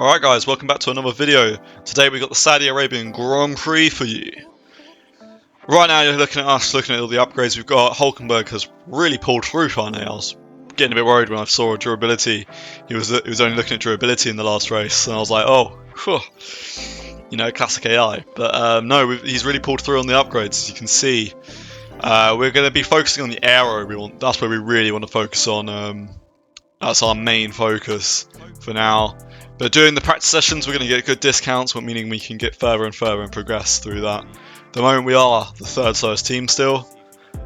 Alright guys, welcome back to another video. Today we got the Saudi Arabian Grand Prix for you. Right now you're looking at us, looking at all the upgrades we've got. Hulkenberg has really pulled through finally. I was getting a bit worried when I saw durability. He was only looking at durability in the last race, and I was like, oh, whew. You know, classic AI. But no, he's really pulled through on the upgrades, as you can see. We're going to be focusing on the aero. That's where we really want to focus on. That's our main focus for now. But during the practice sessions, we're going to get good discounts, meaning we can get further and further and progress through that. At the moment, we are the third slowest team still,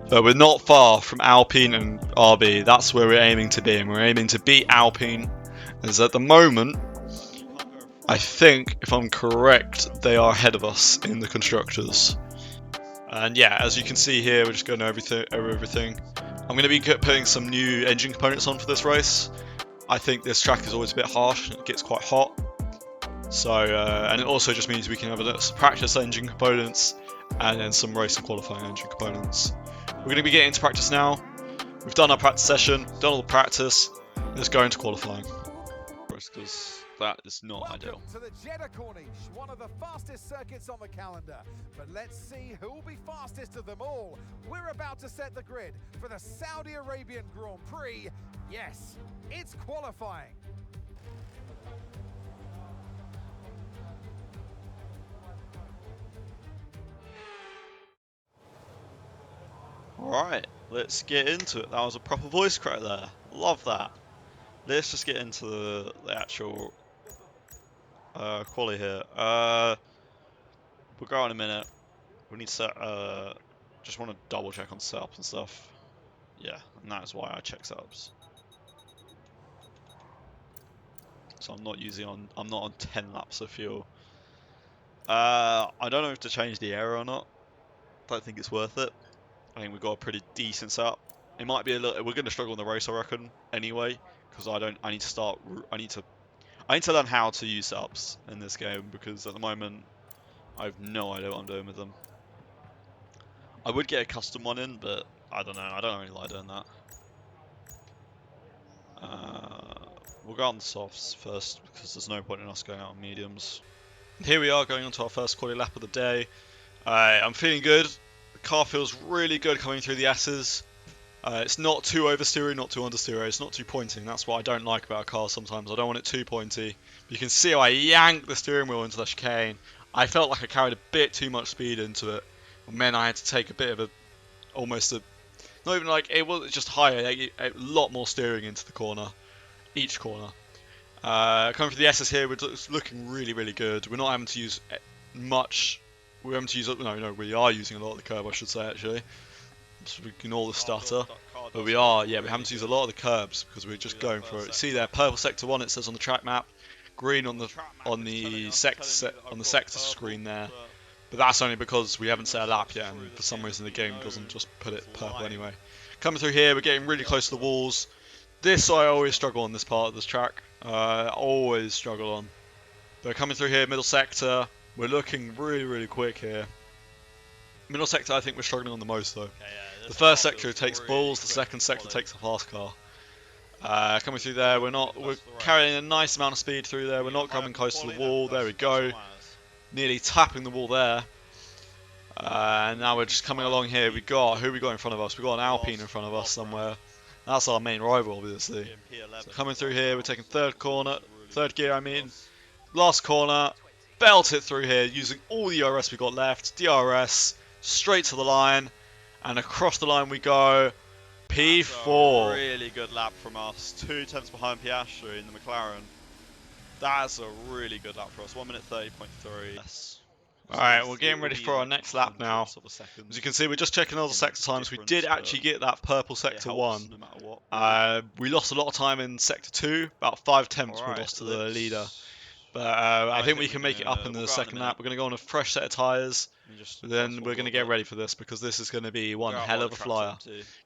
but we're not far from Alpine and RB. That's where we're aiming to be, and we're aiming to beat Alpine. As at the moment, I think, if I'm correct, they are ahead of us in the constructors. And yeah, as you can see here, we're just going over everything. I'm going to be putting some new engine components on for this race. I think this track is always a bit harsh and it gets quite hot. So, and it also just means we can have a little practice engine components and then some race and qualifying engine components. We're going to be getting into practice now. We've done our practice session, done all the practice. Let's go into qualifying. Because that is not ideal. To the Jeddah Corniche, one of the fastest circuits on the calendar. But let's see who will be fastest of them all. We're about to set the grid for the Saudi Arabian Grand Prix. Yes, it's qualifying. Alright, let's get into it. That was a proper voice crack there. Love that. Let's just get into the actual quali here. We'll go in a minute. We need to set, just want to double check on setups and stuff. Yeah, and that is why I check setups. So I'm not on 10 laps of fuel. I don't know if to change the aero or not. Don't think it's worth it. I think we've got a pretty decent setup. It might be a little. We're going to struggle in the race, I reckon, anyway, because I need to learn how to use setups in this game, because at the moment I have no idea what I'm doing with them. I would get a custom one in, but I don't know. I don't really like doing that. We'll go on the softs first, because there's no point in us going out on mediums. Here we are, going on to our first quali lap of the day. I'm feeling good. The car feels really good coming through the S's. It's not too oversteery, not too understeery. It's not too pointing. That's what I don't like about a car sometimes. I don't want it too pointy. But you can see how I yanked the steering wheel into the chicane. I felt like I carried a bit too much speed into it. And then I had to take a bit of not even like, it was just higher, a lot more steering into the corner. Each corner. Coming through the S's here, we're looking really, really good. We're not having to use much. We're having to use, we are using a lot of the curb, I should say, actually. So we ignore the stutter. But we're having to use a lot of the curbs because we're just going for it. See there, purple sector 1, it says on the track map. Green on the sector screen there. But that's only because we haven't set a lap yet, and for some reason the game doesn't just put it purple anyway. Coming through here, we're getting really close to the walls. This I always struggle on this part of this track. Always struggle on. But coming through here, middle sector, we're looking really, really quick here. Middle sector, I think we're struggling on the most though. Okay, yeah, the first sector takes balls, the second sector takes a fast car. Coming through there, we're carrying a nice amount of speed through there. We're not coming close to the wall. There we go. Nearly tapping the wall there. And now we're just coming along here. Who we got in front of us? We got an Alpine in front of us somewhere. That's our main rival, obviously. So coming through here, we're taking third gear, I mean. Last corner, belt it through here using all the DRS we got left. DRS, straight to the line, and across the line we go. P4. Really good lap from us. 2 tenths behind Piastri in the McLaren. That's a really good lap for us. 1 minute 30.3. Yes. Alright, we're getting ready for our next lap now. As you can see, we're just checking all the sector times. We did actually get that purple sector 1. We lost a lot of time in sector 2. About 5 tenths we lost to the leader. But I think we can make it up in the second lap. We're going to go on a fresh set of tyres. Then we're going to get ready for this, because this is going to be one hell of a flyer.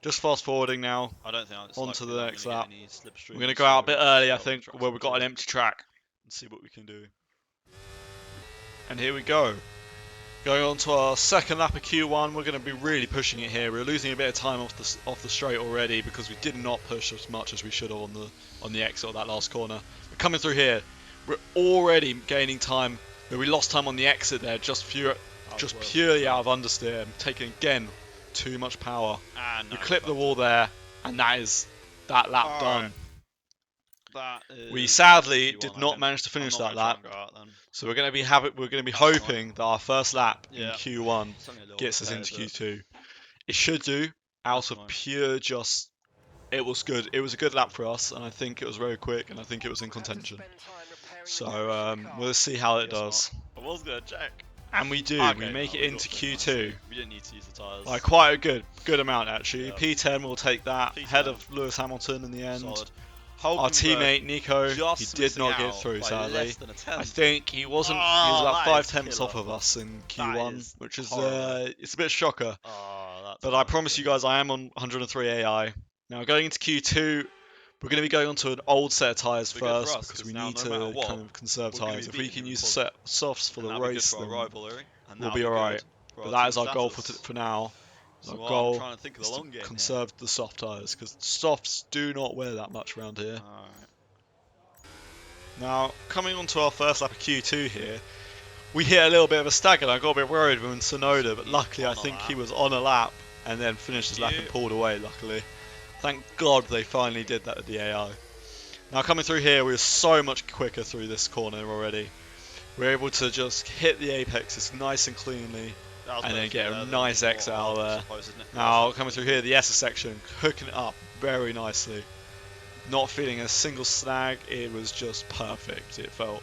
Just fast forwarding now. On to the next lap. We're going to go out a bit early, I think, where we've got an empty track. And see what we can do. And here we go. Going on to our second lap of Q1, we're going to be really pushing it here. We're losing a bit of time off the straight already because we did not push as much as we should have on the exit of that last corner. We're coming through here. We're already gaining time. We lost time on the exit there, just purely out of understeer, taking again too much power. And We clipped the wall there, and that is that lap done. That is, We sadly that's did Q1, not manage to finish that I'm lap, not gonna try and go out then. so we're going to be hoping that our first lap in Yeah. Q1 It's only a little gets bit us into better, Q2. It should do, out That's of nice. pure just. It was good. It was a good lap for us, and I think it was very quick, and I think it was in contention. So we'll see how it does. I was gonna check. And we do. Okay, We make it we into got through Q2. nicely. We didn't need to use the tyres. By quite a good amount actually. Yeah. P10 will take that P10. ahead of Lewis Hamilton in the end. Solid. Our teammate Nico, he just did missing not get out through by sadly. less than a I tenth. think he wasn't. He was Oh, about that 5 is tenths killer. off of us in That Q1, is which is horrible. it's a bit shocker. Oh, that's But I promise you guys, I am on 103 AI. Now going into Q2, we're going to be going onto an old set of tyres We're good for first us, because 'cause we now need no to matter what, kind of conserve we're gonna tyres. be If we beating can him in use quali. softs for and the that'll be good race, for our then rivalry, and we'll that'll be good alright. for But our that is team our goal status. for now. So Our I'm goal trying to think of the is to long game conserve the soft tyres because softs do not wear that much around here. here. Alright. Now, coming on to our first lap of Q2 here, we hit a little bit of a stagger. I got a bit worried when Sonoda, but luckily I think he was on a lap and then finished his lap and pulled away, luckily. Thank God they finally did that with the AI. Now coming through here, we were so much quicker through this corner already. We're able to just hit the apexes nice and cleanly and then get a nice exit out there. Now coming through here, the S section, hooking it up very nicely. Not feeling a single snag, it was just perfect, it felt.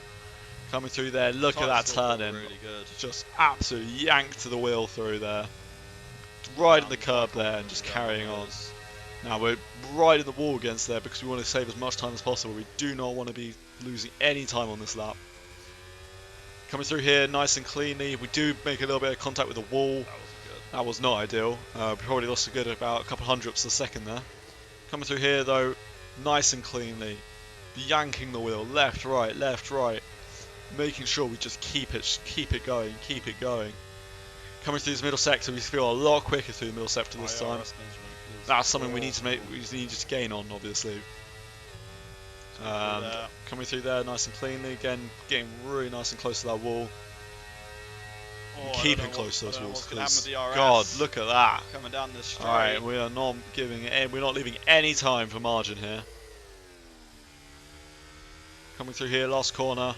Coming through there, look at that turn-in. Really good. Just absolutely yanked to the wheel through there. Right in the curb there and just carrying on. Now we're right in the wall against there because we want to save as much time as possible. We do not want to be losing any time on this lap. Coming through here nice and cleanly. We do make a little bit of contact with the wall. That wasn't good. That was not ideal. We probably lost a good about a couple hundredths a second there. Coming through here though, nice and cleanly. Yanking the wheel, left, right, making sure we just keep it going. Coming through this middle sector, we feel a lot quicker through the middle sector this time. That's something we need to gain on, obviously. Coming through there nice and cleanly, again getting really nice and close to that wall. Keeping close to those walls, because God, look at that. Coming down this straight. Alright, we are not we're not leaving any time for margin here. Coming through here, last corner.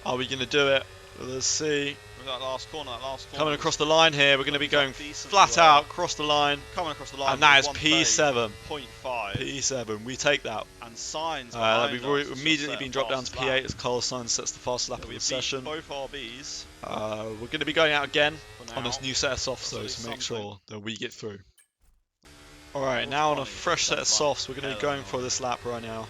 Are we going to do it? Let's see. That last corner. Coming across the line here, we're going to be going flat out across the line. Coming across the line. And that is P7. 0.5. P7, we take that. And signs. We've immediately been dropped down to P8 as Carlos Sainz sets the fastest lap of the session. Both RBs. We're going to be going out again on this new set of softs though to make sure that we get through. Alright, now on a fresh set of softs, we're going to be going for this lap right now.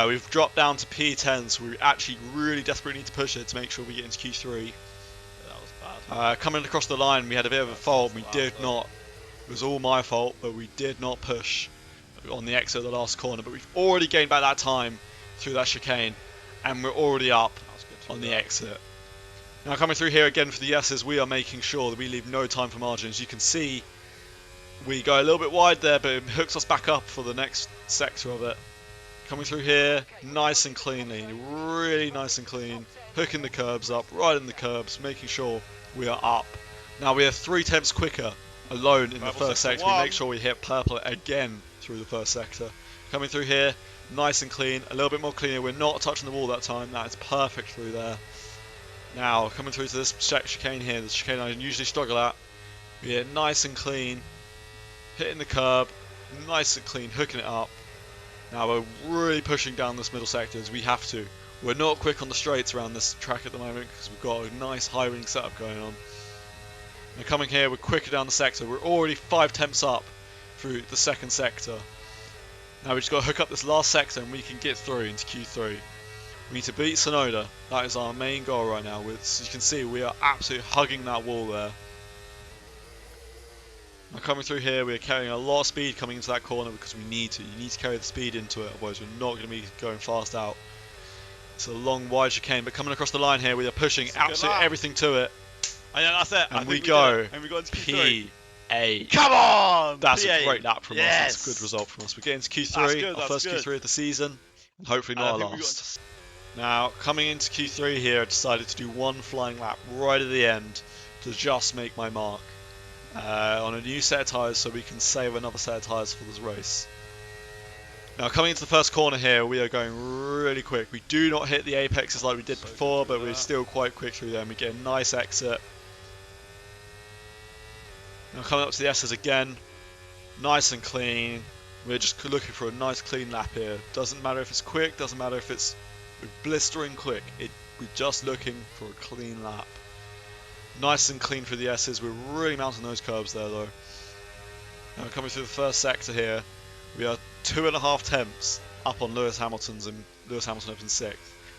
We've dropped down to P10, so we actually really desperately need to push it to make sure we get into Q3. Yeah, that was bad. Coming across the line, we had a bit of a fault. We did not. It was all my fault, but we did not push on the exit of the last corner. But we've already gained back that time through that chicane, and we're already up on the exit. Now coming through here again for the S's, we are making sure that we leave no time for margin. As you can see, we go a little bit wide there, but it hooks us back up for the next sector of it. Coming through here, nice and cleanly, really nice and clean, hooking the curbs up, right in the curbs, making sure we are up. Now we are 3 tenths quicker alone in the first sector. We make sure we hit purple again through the first sector. Coming through here, nice and clean, a little bit more cleaner. We're not touching the wall that time. That is perfect through there. Now coming through to this chicane here, the chicane I usually struggle at. We are nice and clean, hitting the curb, nice and clean, hooking it up. Now we're really pushing down this middle sector as we have to. We're not quick on the straights around this track at the moment because we've got a nice high wing setup going on. Now coming here, we're quicker down the sector. We're already 5 tenths up through the second sector. Now we just got to hook up this last sector and we can get through into Q3. We need to beat Sonoda. That is our main goal right now. As you can see, we are absolutely hugging that wall there. Now coming through here, we're carrying a lot of speed coming into that corner because we need to. You need to carry the speed into it, otherwise we're not going to be going fast out. It's a long, wide chicane, but coming across the line here, we are pushing absolutely everything to it. And yeah, that's it. And we go And we got into Q3. P8. Come on! That's P8. a great lap from us. That's a Yes. good result from us. We're getting to Q3, That's good, our that's first good. Q3 of the season, and hopefully not our last. Now, coming into Q3 here, I decided to do one flying lap right at the end to just make my mark on a new set of tyres so we can save another set of tyres for this race. Now, coming into the first corner here, we are going really quick. We do not hit the apexes like we did before, but we're still quite quick through them. We get a nice exit. Now, coming up to the S's again, nice and clean. We're just looking for a nice clean lap here. Doesn't matter if it's quick, doesn't matter if it's blistering quick. We're just looking for a clean lap. Nice and clean through the S's. We're really mounting those curbs there though. Now coming through the first sector here, we are 2.5 tenths up on Lewis Hamilton's, and Lewis Hamilton up in 6th.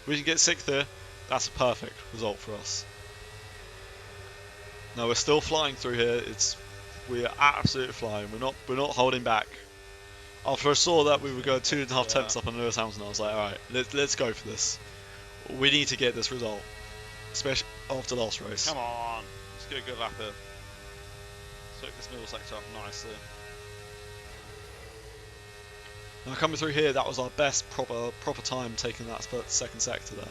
We can get 6th here. That's a perfect result for us. Now we're still flying through here. We are absolutely flying. We're not holding back. After I saw that we were going 2.5 tenths up on Lewis Hamilton, I was like, alright, let's go for this. We need to get this result, especially after last race. Come on, let's get a good lap here. Soak this middle sector up nicely. Now coming through here, that was our best proper time taking that second sector there.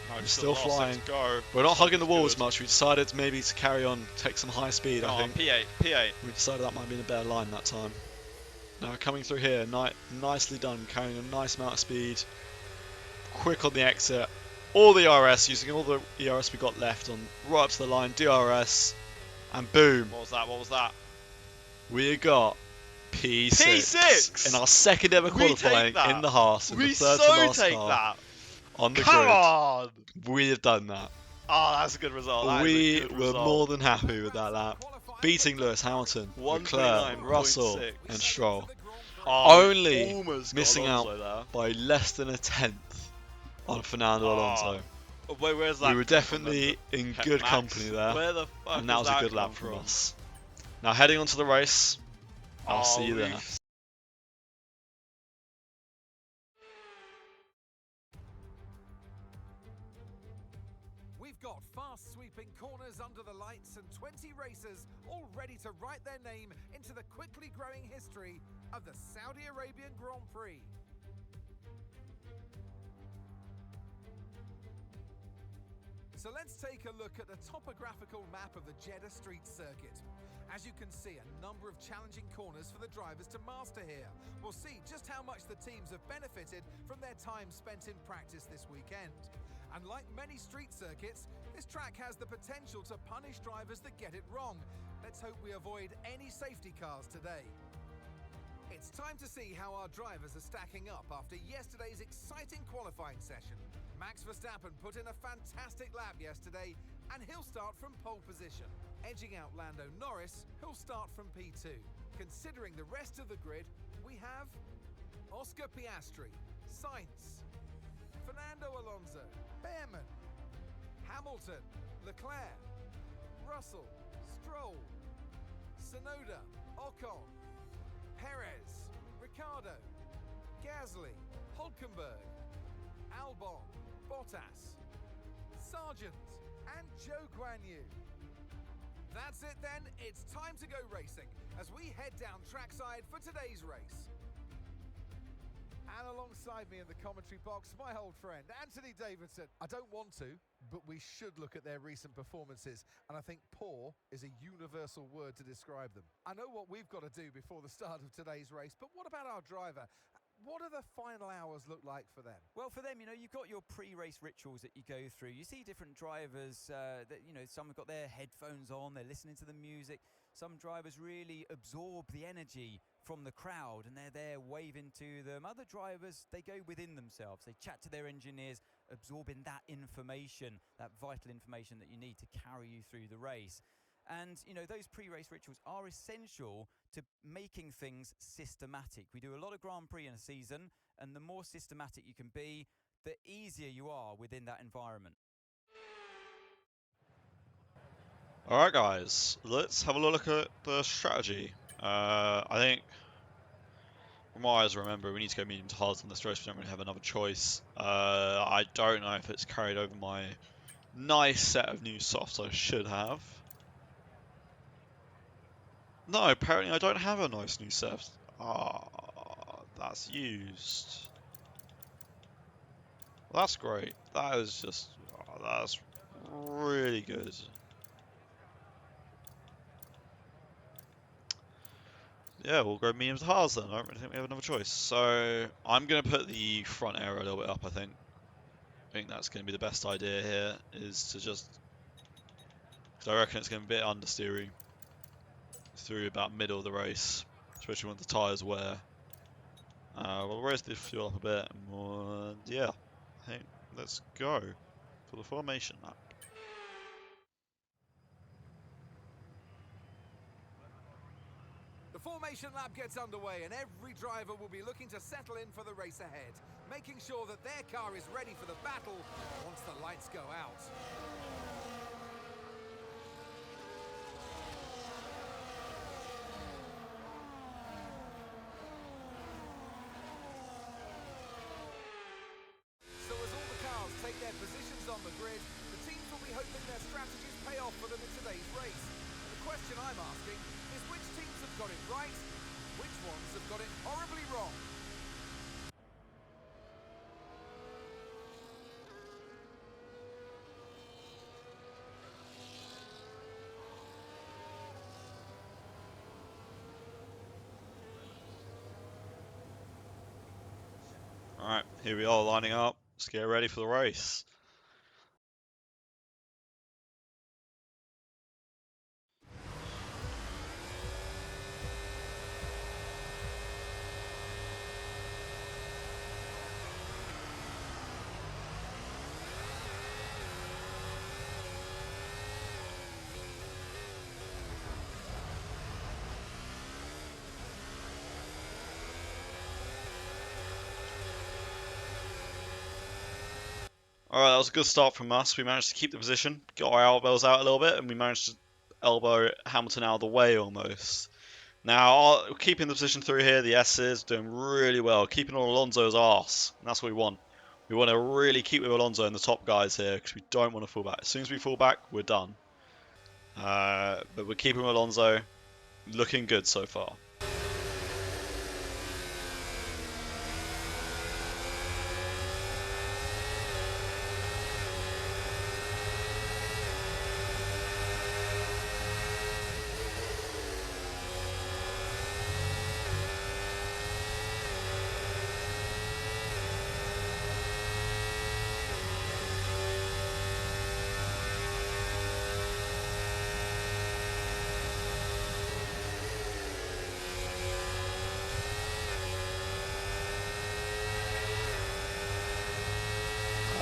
No, We're still flying. Go. We're not hugging the wall as much. We decided maybe to carry on, take some high speed. I think P8. we decided that might have been a better line that time. Now coming through here, nicely done, carrying a nice amount of speed. Quick on the exit. All the ERS, using all the ERS we got left on right up to the line. DRS, and boom. What was that? We got P6, P6 in our second ever qualifying in the Haas. In We the third so to last take car that. on the Come grid. on. We have done that. Oh, that's a good result. We were more than happy with that lap, beating Lewis Hamilton, Leclerc, Russell, and Stroll. Only almost missing out there. by less than a tenth on Fernando Alonso. Where's that? We were definitely in good Max? company there, Where the fuck and that was a good lap for us. Now heading on to the race, I'll see you there. We've got fast sweeping corners under the lights and 20 racers all ready to write their name into the quickly growing history of the Saudi Arabian Grand Prix. So let's take a look at the topographical map of the Jeddah Street Circuit. As you can see, a number of challenging corners for the drivers to master here. We'll see just how much the teams have benefited from their time spent in practice this weekend. And like many street circuits, this track has the potential to punish drivers that get it wrong. Let's hope we avoid any safety cars today. It's time to see how our drivers are stacking up after yesterday's exciting qualifying session. Max Verstappen put in a fantastic lap yesterday, and he'll start from pole position, edging out Lando Norris, who'll start from P2. Considering the rest of the grid, we have Oscar Piastri, Sainz, Fernando Alonso, Bearman, Hamilton, Leclerc, Russell, Stroll, Tsunoda, Ocon, Perez, Ricciardo, Gasly, Hulkenberg, Albon, Bottas, Sargent, and Zhou Guanyu. That's it then, it's time to go racing as we head down trackside for today's race. And alongside me in the commentary box, my old friend, Anthony Davidson. I don't want to, but we should look at their recent performances, and I think poor is a universal word to describe them. I know what we've got to do before the start of today's race, but what about our driver? What do the final hours look like for them? Well, for them, you've got your pre-race rituals that you go through. You see different drivers that, some have got their headphones on, they're listening to the music. Some drivers really absorb the energy from the crowd and they're there waving to them. Other drivers, they go within themselves. They chat to their engineers, absorbing that information, that vital information that you need to carry you through the race. And, those pre-race rituals are essential to making things systematic. We do a lot of Grand Prix in a season, and the more systematic you can be, the easier you are within that environment. Alright guys, let's have a look at the strategy. I think, from what I always remember, we need to go medium to hard on this race. We don't really have another choice. I don't know if it's carried over my nice set of new softs I should have. No, apparently I don't have a nice new set. Ah, that's used. That's great. That is just, oh, that's really good. Yeah, we'll go mediums to hards then. I don't really think we have another choice. So I'm going to put the front air a little bit up, I think. I think that's going to be the best idea here, is to just, because I reckon it's going to be a bit understeering through about middle of the race, especially when the tyres wear. We'll raise the fuel up a bit, and yeah, I think let's go for the formation lap. The formation lap gets underway and every driver will be looking to settle in for the race ahead, making sure that their car is ready for the battle once the lights go out. So as all the cars take their positions on the grid, the teams will be hoping their strategies pay off for them in today's race. The question I'm asking is which teams have got it right, which ones have got it horribly wrong? Alright, here we are lining up. Let's get ready for the race. Alright, that was a good start from us. We managed to keep the position, got our elbows out a little bit, and we managed to elbow Hamilton out of the way almost. Now, keeping the position through here, the S's doing really well, keeping on Alonso's arse, and that's what we want. We want to really keep with Alonso and the top guys here, because we don't want to fall back. As soon as we fall back, we're done. But we're keeping Alonso, looking good so far.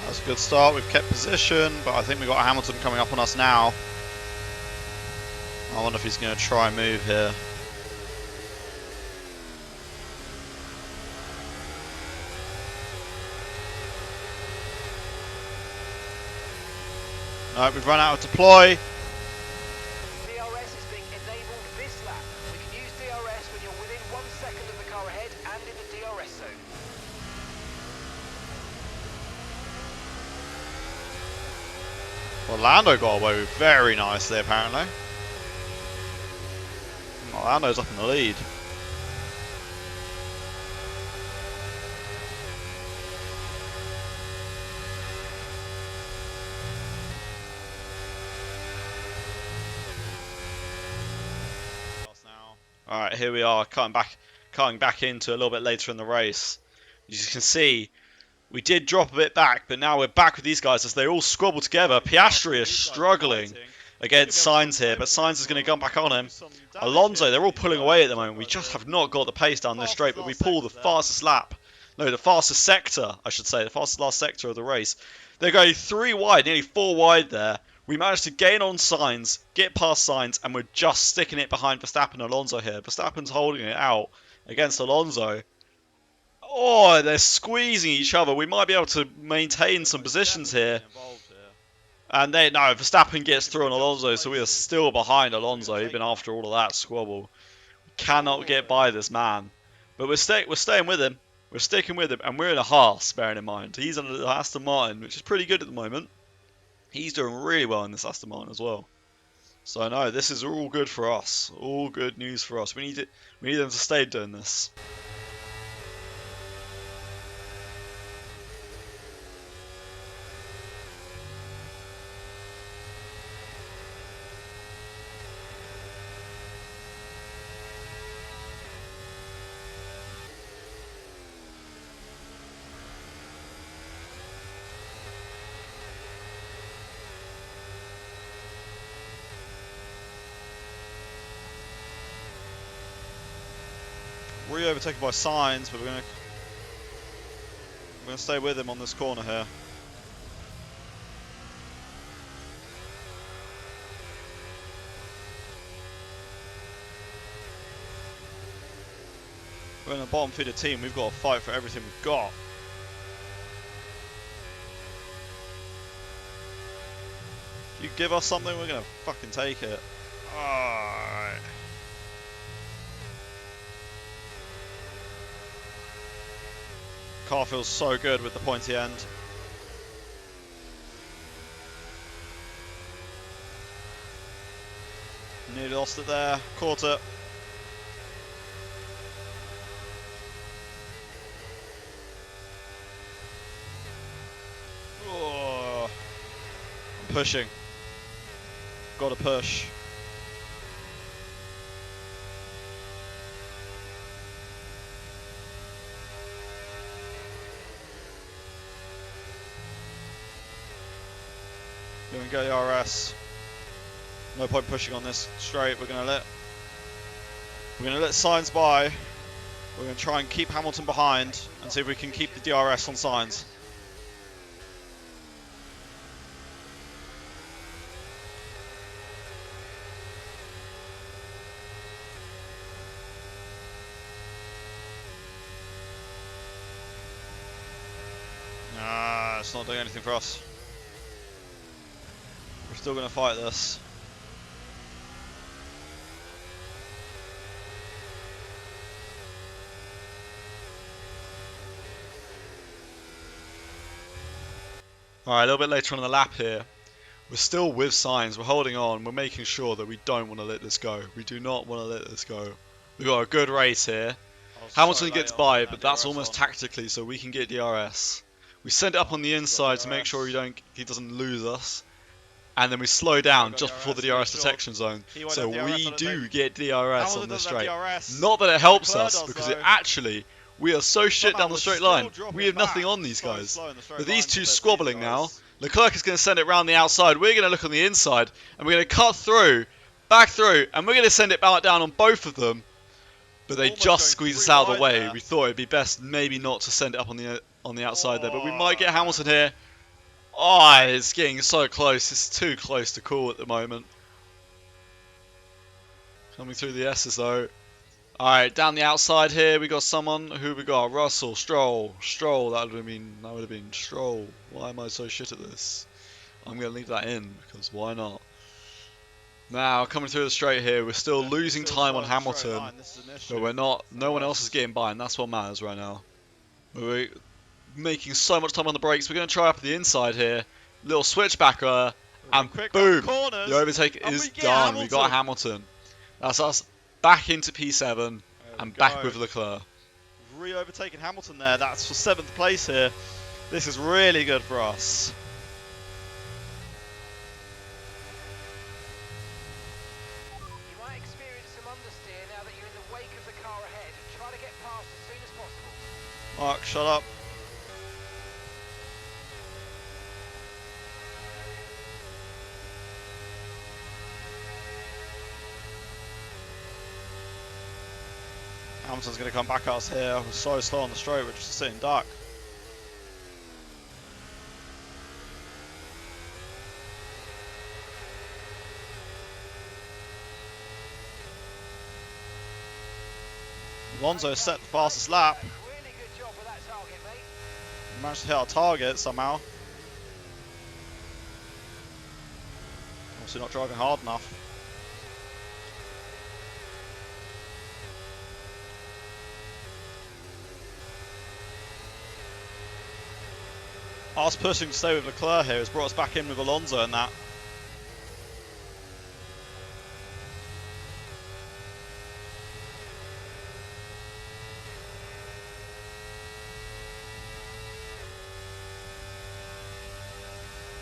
That's a good start. We've kept position, but I think we've got Hamilton coming up on us now. I wonder if he's going to try and move here. No, we've run out of deploy. DRS is being enabled this lap. We can use DRS when you're within 1 second of the car ahead and in the DRS zone. Well, Lando got away very nicely, apparently. Well, Lando's up in the lead. Alright, here we are, cutting back into a little bit later in the race. As you can see, we did drop a bit back, but now we're back with these guys as they all squabble together. Piastri is struggling against Sainz here, but Sainz is going to come back on him. Alonso, they're all pulling away at the moment. We just have not got the pace down this straight, but we pull the fastest lap. No, the fastest sector, I should say. The fastest last sector of the race. They're going 3 wide, nearly 4 wide there. We managed to gain on Sainz, get past Sainz, and we're just sticking it behind Verstappen and Alonso here. Verstappen's holding it out against Alonso. Oh, they're squeezing each other. We might be able to maintain some positions here. And no, Verstappen gets through on Alonso, so we are still behind Alonso, even after all of that squabble. We cannot get by this man. But we're staying with him. We're sticking with him, and we're in a Haas, bearing in mind. He's in an Aston Martin, which is pretty good at the moment. He's doing really well in this Aston Martin as well. So no, this is all good for us. All good news for us. We need them to stay doing this. overtaken by Signs, but we're gonna stay with him on this corner here. We're in a bottom feeder team. We've got to fight for everything we've got. If you give us something, we're gonna fucking take it. Alright. Car feels so good with the pointy end. Nearly lost it there. Caught it. Oh. I'm pushing. Gotta push. Going to go the RS. No point pushing on this straight. We're gonna let Signs by. We're gonna try and keep Hamilton behind and see if we can keep the DRS on Signs. Nah, it's not doing anything for us. We're still gonna fight this. Alright, a little bit later on in the lap here. We're still with Signs, we're holding on, we're making sure that we don't want to let this go. We do not want to let this go. We've got a good race here. Hamilton gets by, but that's almost tactically so we can get DRS. We send it up on the inside to make sure he doesn't lose us. And then we slow down just before the DRS detection zone. So we do get DRS on this straight. Not that it helps us, because it actually... We are so shit down the straight line. We have nothing on these guys. But these two squabbling now. Leclerc is going to send it round the outside. We're going to look on the inside. And we're going to cut through, back through. And we're going to send it back down on both of them. But they just squeeze us out of the way. We thought it'd be best maybe not to send it up on the outside there. But we might get Hamilton here. Oh, it's getting so close. It's too close to call at the moment. Coming through the S's though. Alright, down the outside here we got someone. Who we got? Russell, Stroll, that would have been Stroll. Why am I so shit at this? I'm gonna leave that in because why not? Now coming through the straight here, we're still losing time on Hamilton, but we're not. No one else is getting by, and that's what matters right now. We're making so much time on the brakes. We're gonna try up the inside here. Little switchbacker, and boom! The overtake is done. We got Hamilton. That's us. Back into P7 and back with Leclerc. Re-overtaking Hamilton there. That's for 7th place here. This is really good for us. You might experience some understeer now that you're in the wake of the car ahead. Try to get past as soon as possible. Mark, shut up. Hamilton's going to come back at us here. We're so slow on the straight, we're just sitting duck. Alonso set the fastest lap. Really good job with that target, mate. We managed to hit our target somehow. Obviously not driving hard enough. Us pushing to stay with Leclerc here has brought us back in with Alonso and that.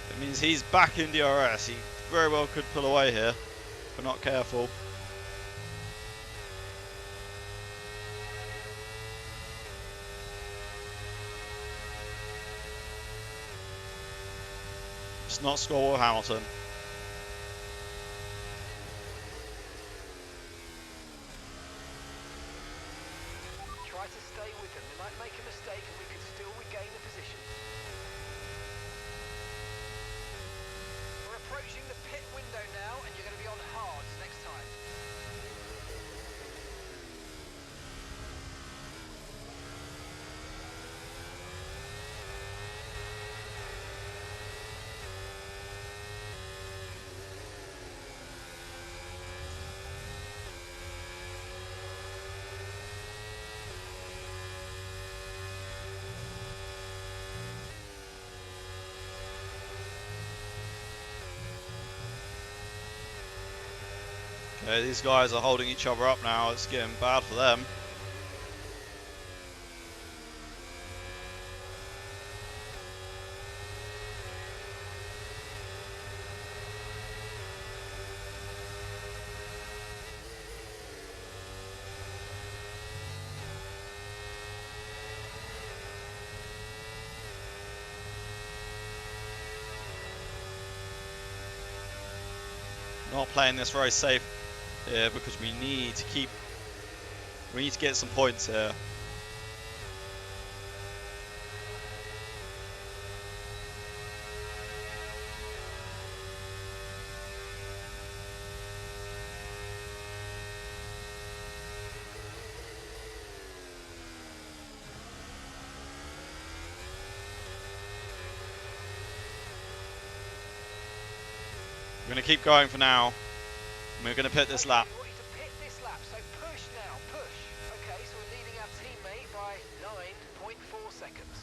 It means he's back in DRS. He very well could pull away here if we're not careful. It's not score with Hamilton. These guys are holding each other up now. It's getting bad for them. Not playing this very safe here because we need to get some points here. We're going to keep going for now. We're going to pit this lap. We want you to pit this lap, so push now, push. Okay, so we're leading our teammate by 9.4 seconds.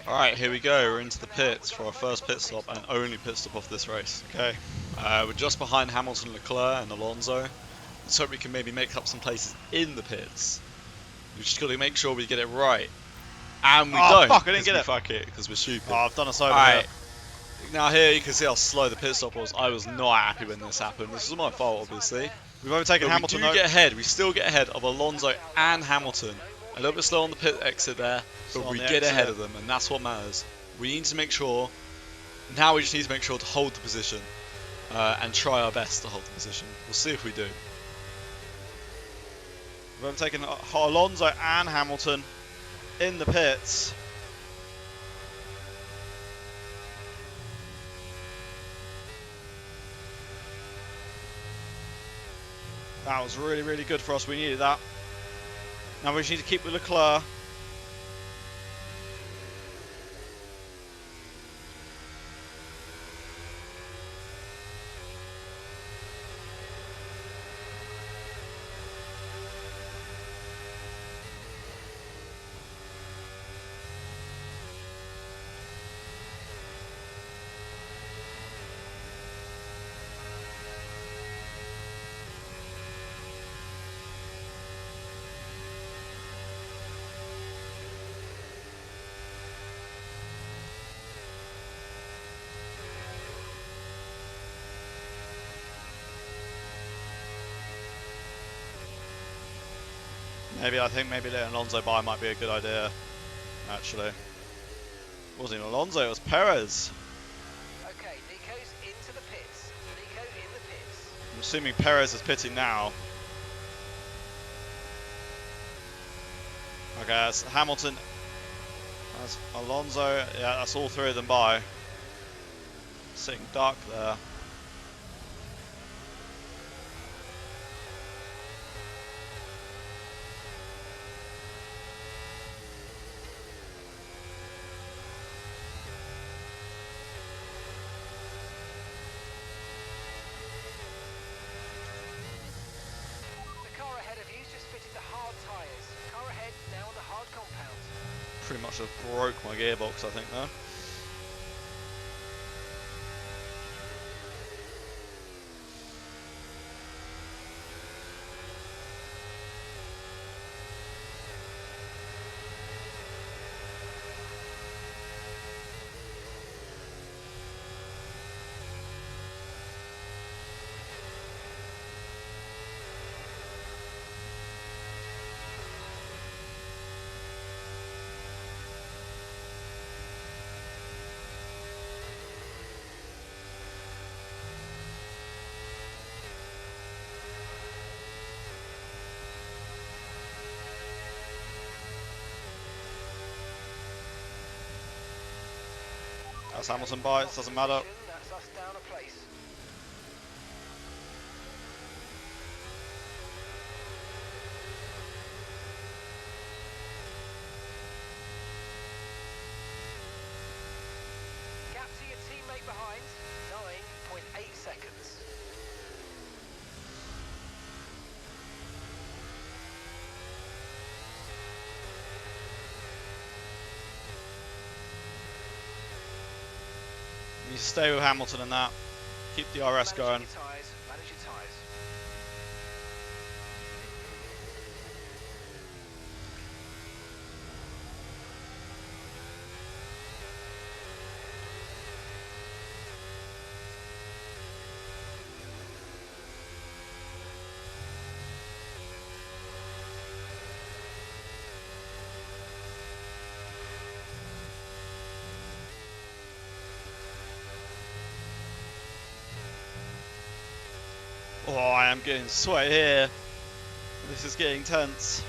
Alright, here we go. We're into the pits for our first pit stop and only pit stop of this race. Okay, we're just behind Hamilton, Leclerc and Alonso. Let's hope we can maybe make up some places in the pits. We've just got to make sure we get it right. And we don't. Fuck, I didn't get it. Fuck it, because we're stupid. Oh, I've done a solo. Alright, now here you can see how slow the pit stop was. I was not happy when this happened. This is my fault, obviously. We've overtaken But Hamilton. we do get ahead. We still get ahead of Alonso and Hamilton. A little bit slow on the pit exit there, but On we the get exit. ahead of them, and that's what matters. We need to make sure. Now we just need to make sure to hold the position and try our best to hold the position. We'll see if we do. We've overtaken Alonso and Hamilton in the pits. That was really, really good for us. We needed that. Now we just need to keep with Leclerc. I think maybe letting Alonso by might be a good idea, actually. It wasn't even Alonso, it was Perez. Okay, Nico's into the pits. Nico in the pits. I'm assuming Perez is pitting now. Okay, that's Hamilton. That's Alonso. Yeah, that's all three of them by. Sitting duck there. The car ahead of you's just fitted the hard tyres. Car ahead now on the hard compound. Pretty much just broke my gearbox, I think, there. That's Hamilton by, it doesn't matter. That's us down a place. Gap to your teammate behind, 9.8 seconds. We need to stay with Hamilton in that. Keep the RS going. Manage your tyres, manage your tyres. Oh, I am getting sweaty here. This is getting tense.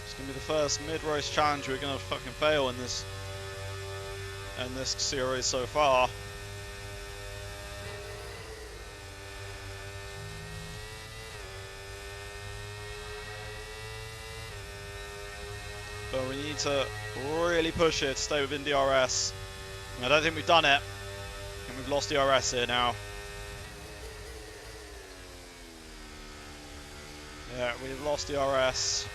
It's gonna be the first mid-race challenge we're gonna fucking fail in this series so far. But we need to really push it to stay within DRS. I don't think we've done it, and we've lost DRS here now. Yeah, we've lost DRS.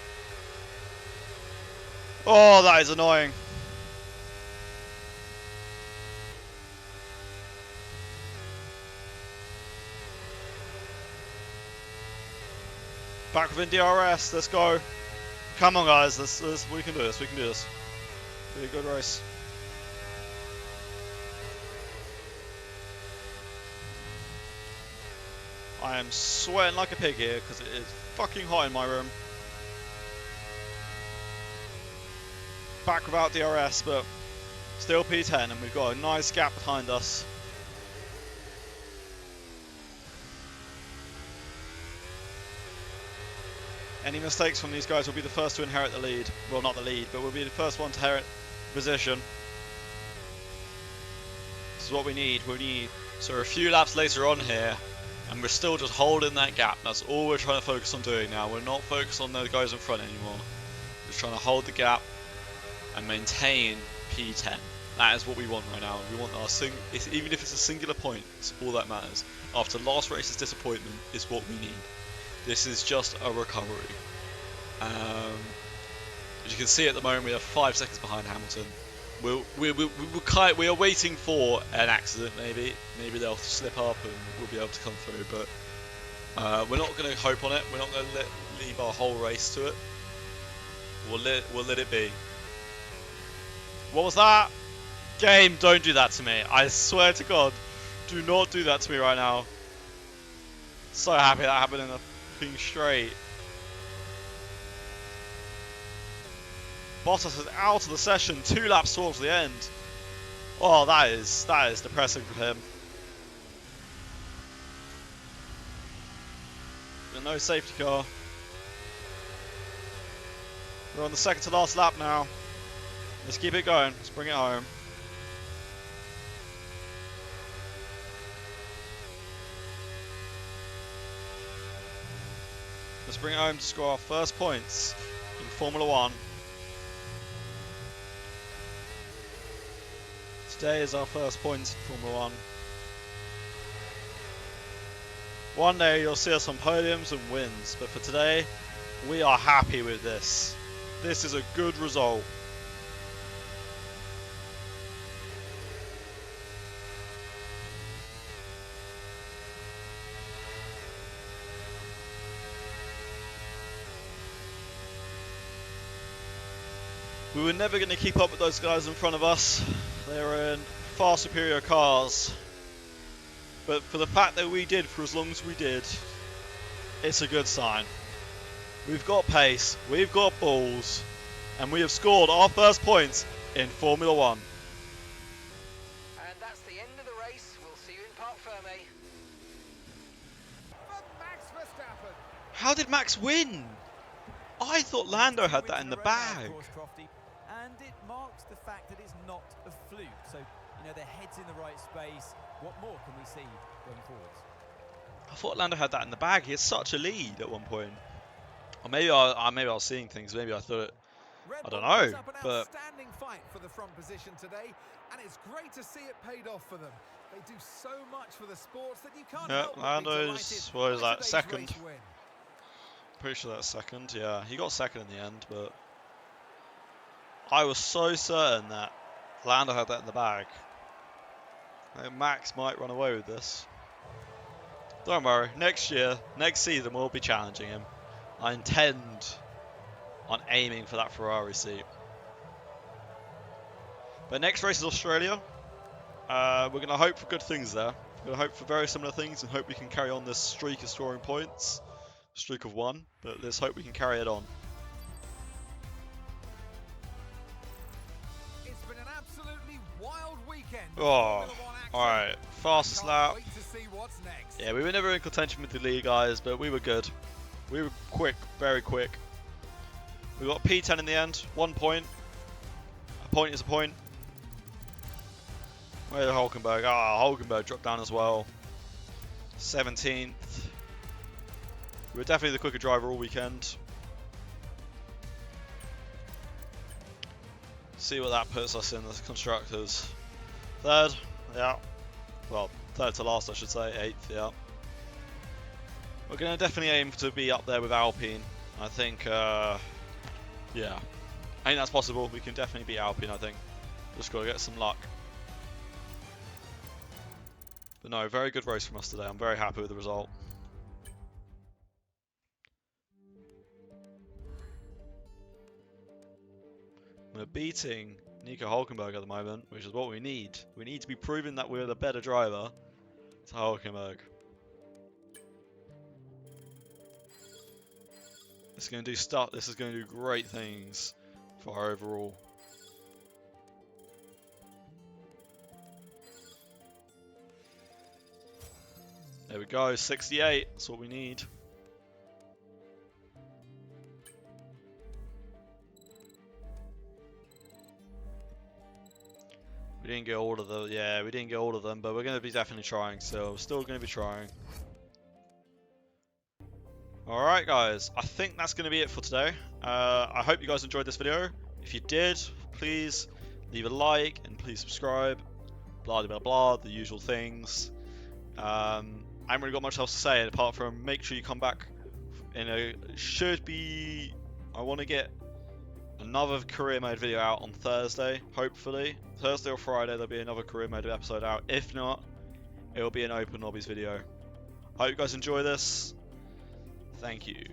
Oh, that is annoying. Back within DRS, let's go. Come on guys, we can do this, we can do this. Be a good race. I am sweating like a pig here because it is fucking hot in my room. Back without DRS, but still P10, and we've got a nice gap behind us. Any mistakes from these guys will be the first to inherit the lead. Well, not the lead, but we'll be the first one to inherit position. This is what we need. So we're a few laps later on here, and we're still just holding that gap. That's all we're trying to focus on doing now. We're not focused on the guys in front anymore. We're just trying to hold the gap and maintain P10. That is what we want right now. We want our even if it's a singular point, it's all that matters. After last race's disappointment, is what we need. This is just a recovery. As you can see at the moment, we are 5 seconds behind Hamilton. We are waiting for an accident, maybe. Maybe they'll slip up and we'll be able to come through. But we're not going to hope on it. We're not going to leave our whole race to it. We'll let it be. What was that? Game, don't do that to me. I swear to God, do not do that to me right now. So happy that happened in a fucking straight. Bottas is out of the session 2 laps towards the end. Oh, that is depressing for him. But no safety car. We're on the second to last lap now. Let's keep it going. Let's bring it home. Let's bring it home to score our first points in Formula 1. Today is our first points in Formula 1. One day you'll see us on podiums and wins, but for today, we are happy with this. This is a good result. We were never going to keep up with those guys in front of us. They were in far superior cars. But for the fact that we did for as long as we did, it's a good sign. We've got pace, we've got balls, and we have scored our first points in Formula 1. And that's the end of the race. We'll see you in Parc Fermé. For Max Verstappen. How did Max win? I thought Lando had that in the bag. And it marks the fact that it's not a fluke. So, their head's in the right space. What more can we see going forwards? I thought Lando had that in the bag. He had such a lead at one point. Or maybe I was seeing things. Maybe I thought Red I don't Bull know, puts up an but outstanding fight for the front position today, and it's great to see it paid off for them. They do so much for the sports that you can't yeah, help but be Lando's, delighted what is by that, today's second? race win. Pretty sure that's second, yeah. He got second in the end, but I was so certain that Lando had that in the bag. I think Max might run away with this. Don't worry, next year, next season we'll be challenging him. I intend on aiming for that Ferrari seat. But next race is Australia. We're going to hope for good things there. We're going to hope for very similar things and hope we can carry on this streak of scoring points. Streak of 1, but let's hope we can carry it on. It's been an absolutely wild weekend. Oh, alright, fastest lap. Wait to see what's next. Yeah, we were never in contention with the lead, guys, but we were good. We were quick, very quick. We got P10 in the end, 1 point. A point is a point. Where's Hulkenberg? Ah, Hulkenberg dropped down as well. 17th. We were definitely the quicker driver all weekend. See what that puts us in the constructors. Third, yeah. Well, third to last, I should say. 8th, yeah. We're going to definitely aim to be up there with Alpine. I think, yeah. I think that's possible. We can definitely beat Alpine, I think. Just got to get some luck. But no, very good race from us today. I'm very happy with the result. We're beating Nico Hulkenberg at the moment, which is what we need. We need to be proving that we're the better driver to Hulkenberg. This is going to do stuff. This is going to do great things for our overall. There we go, 68. That's what we need. We didn't get all of them. Yeah, we didn't get all of them, but we're going to be definitely trying. So we're still going to be trying. Alright guys, I think that's going to be it for today. I hope you guys enjoyed this video. If you did, please leave a like and please subscribe. Blah blah blah, the usual things. I haven't really got much else to say apart from make sure you come back in a I want to get another career mode video out on Thursday, hopefully. Thursday or Friday there'll be another career mode episode out. If not, it will be an open lobbies video. Hope you guys enjoy this. Thank you.